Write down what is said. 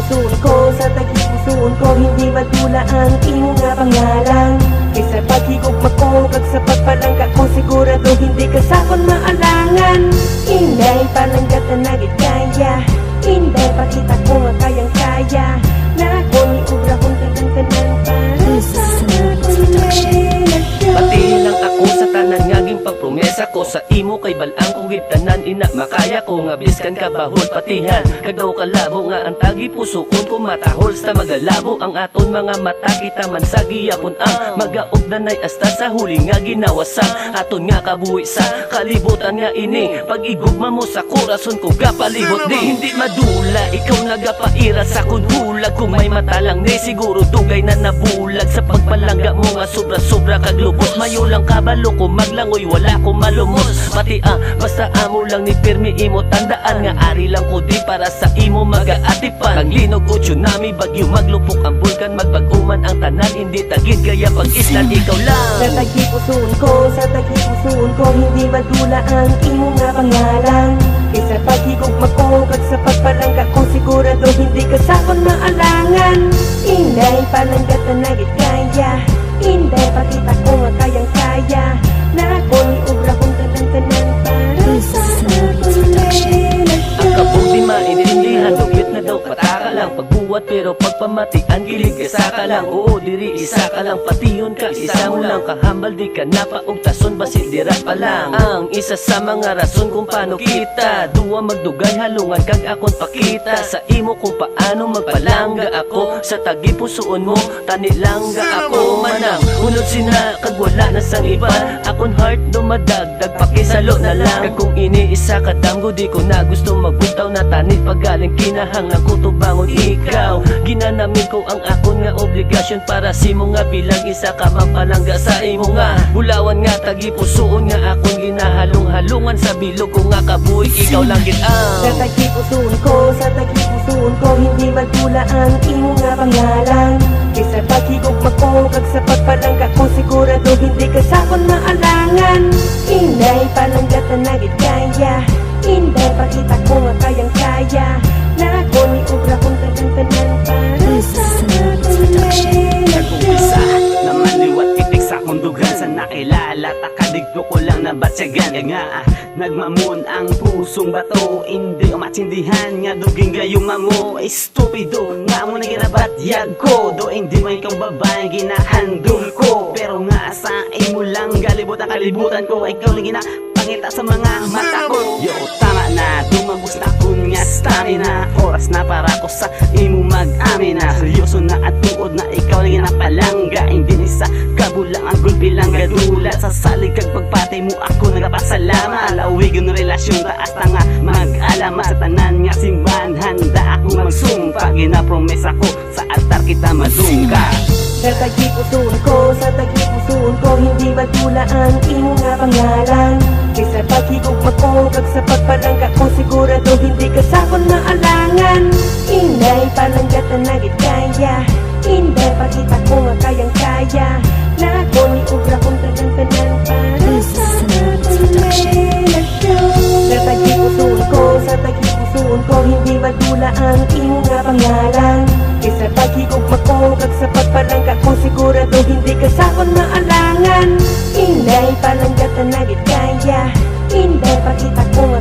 pusoon ko, sa tagipusoon ko, hindi madula ang imo nga pangalan. Kaysa paghigugma ko, kag sa pagpalangka ko, sigurado hindi ka sakon maalangan. Inday palanggat na nagit kaya, inday pakita ko nga kayang kaya, na ako ni ubra kong tanan-tanan para sa akong relasyon. Pati lang ako sa tanan ngaging pagpromesa ko sa imo kay balang kong gitanan ina makaya ko nga biskan ka bahol patihan kadaw kalabo nga ang tagi pusoon ko matahol sa magalabo ang aton mga mata kita man sa giyapon ang magaog nanay asta sa huli nga ginawasan aton nga kabuhi sa kalibutan nga ini pag-igugma mo sa korason ko gapalibot di hindi madula ikaw nagapaira sa kunhulag kung may mata lang ni siguro dugay na nabulag sa pagpalangga mo nga sobra-sobra kaglubos mayo lang kabalo ko maglangoy wala ko malumos pati basta amo lang ni pirmi imo tandaan nga ari lang ko di para sa imo magaatipan maglinog o tsunami bagyo maglupok ang bulkan magbaguman ang tanan hindi tagid gaya pag islan ikaw lang sa tagipusoon ko, sa tagipusoon ko, hindi madula ang imo nga pangalan. Kaysa paghigugma ko, kag sa pagpalangga ko, sigurado hindi ka sakon maalangan. Inday palanggat na nagit kaya, inday pakita ko nga kayang kaya, na ako ni ubra kong tanan-tanan para sa akong relasyon. ang kabog di maintindihan dugit na daw pataka lang pagbuwat pero pagpamatian gilig isa ka lang oo diri isa ka lang patiyon ka isa mo lang kahambal di ka napaog tason basit dira pa lang ang isa sa mga rason kung paano kita duwa magdugay halungan kag akon pakita sa imo kung paano magpalangga ako sa tagipusoon mo tanilangga ako manang unod sina kag wala na sang iban akon heart dumadagdag pakisalo na lang kag kung iniisa ka damgo di ko na gusto magbutaw na tanit pagaling kinahang na kutubangon ikaw ginanamin ko ang akon nga obligasyon para si mo nga bilang isa ka mapalangga sa imo nga bulawan nga tagipusoon nga akon ginahalong-halungan sa bilog ko nga kabuhi ikaw lang gid sa tagipusoon ko, sa tagipusoon ko, hindi madula ang imo nga pangalan. Kaysa paghigugma ko, kag sa pagpalangga ko, sigurado hindi ka sakon maalangan. Inday palanggat na nagit kaya, inday pakita ko nga kayang kaya, na ako ni ubra kong tanan-tanan para sa akong relasyon. Nag-umpisa na maliwat itik sa kundugan sa nakilala takadigdo ko lang na batsyagan nga nagmamon ang pusong bato hindi ko matsindihan nga duging gayong mo estupido nga mo na ginabatyag ko do hindi mo ikaw babaeng ginahandol ko pero nga sa imo lang galibot ang kalibutan ko ikaw lang ginapangita sa mga mata ko yo tama na dumagos na kun nga stamina oras na para ko sa imo mag-amin na seryoso na at tuod na ikaw lang ginapalangga hindi ni sa kabulang ang gulpi lang gadulat sa salig kag pagpatay mo ako nagapasalamat lawig yung relasyon taas na nga mag-alamat sa tanan nga simbahan handa ako magsumpa ginapromesa ko sa altar kita madungka sa tagipusoon ko, sa tagipusoon ko, hindi madula ang imo nga pangalan. Kaysa paghigugma ko, kag sa pagpalangga ko, sigurado hindi ka sakon maalangan. Inday palanggat na nagit kaya, inday pakita ko nga kayang kaya, na ako ni ubra kong tanan-tanan para sa akong relasyon. Sa tagipusoon ko, sa tagipusoon ko, hindi madula ang imo nga pangalan. Kaysa paghigugma ko, kag sa pagpalangga ko, sigurado hindi ka sakon maalangan. Inday palanggat na nagit kaya, inday pakita ko nga